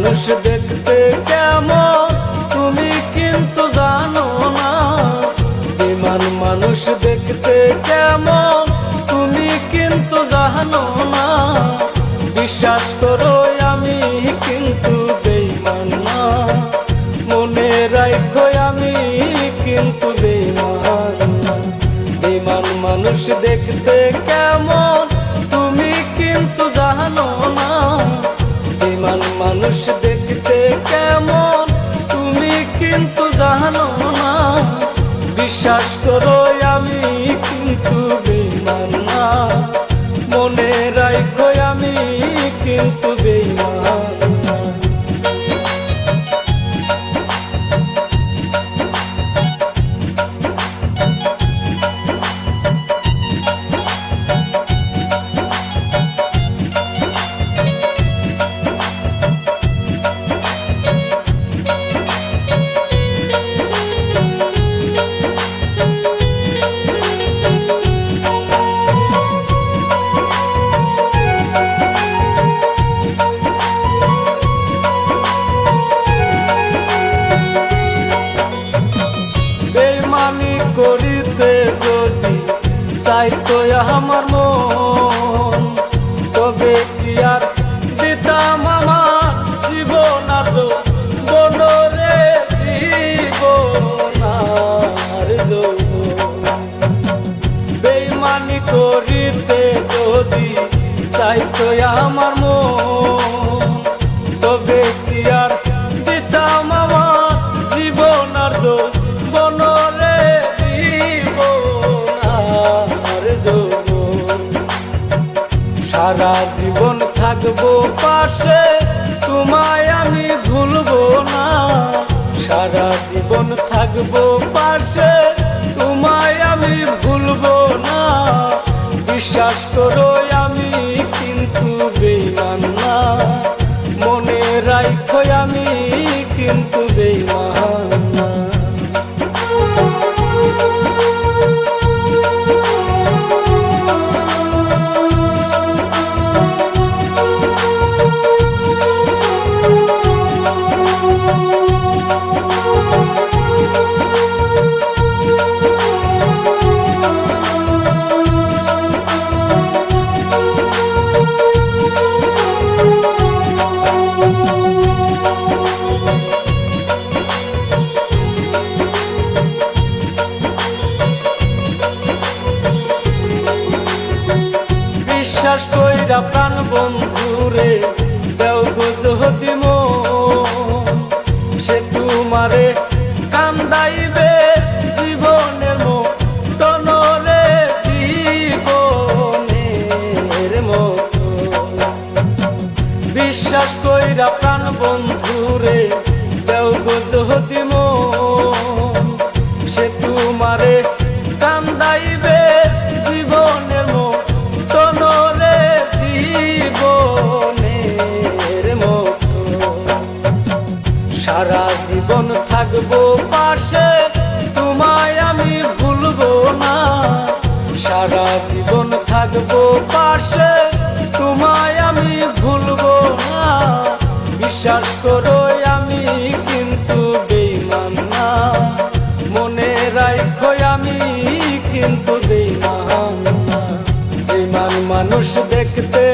মানুষ দেখতে কেমন তুমি কিন্তু জানো না। বেঈমান মানুষ দেখতে কেমন তুমি কিন্তু জানো না। বিশ্বাস করো আমি কিন্তু বেঈমান না, মনে রাখো আমি কিন্তু বেঈমান না। বেঈমান মানুষ দেখতে কেমন তুমি কিন্তু জানো না। বেঈমান মানুষ দেখতে কেমন তুমি কিন্তু জানো না। বিশ্বাস করো আমি কিন্তু বেঈমান না, মনে রাখো আমি কিন্তু বেঈমান না। বেঈমানি করিতে যদি চাইতো আমার মন, তবে কি আর দিতাম আমার জীবন আর বনরে জীবন আর যৌবন। বেঈমানি করিতে যদি চাইতো আমার মন, তবে কি আর দিতাম আমার জীবন আর বনরে জীবন আর যৌবন। সারা জীবন থাকবো পাশে তোমায় আমি ভুলবো না। সারা জীবন থাকবো পাশে তোমায় আমি ভুলবো না। বিশ্বাস করো আমি কিন্তু বেঈমান না, মনে রাখো আমি কিন্তু বেঈমান না। বিশ্বাস কইরা প্রাণ বন্ধুরে দেও গো যদি মন, সে তোমারে কান্দাইবে জীবনের মতন রে জীবনের মতো। বিশ্বাস কইরা প্রাণ বন্ধুরে দেও গো যদি মন, সে তোমারে কান্দাইবে জীবনের মতন রে জীবনের মতো। সারা জীবন থাকবো পাশে তোমায় আমি ভুলবো না। সারা জীবন থাকবো পাশে তোমায় আমি ভুলবো না। বিশ্বাস করো আমি কিন্তু বেঈমান না, মনে রাখো আমি কিন্তু বেঈমান না। বেঈমান মানুষ দেখতে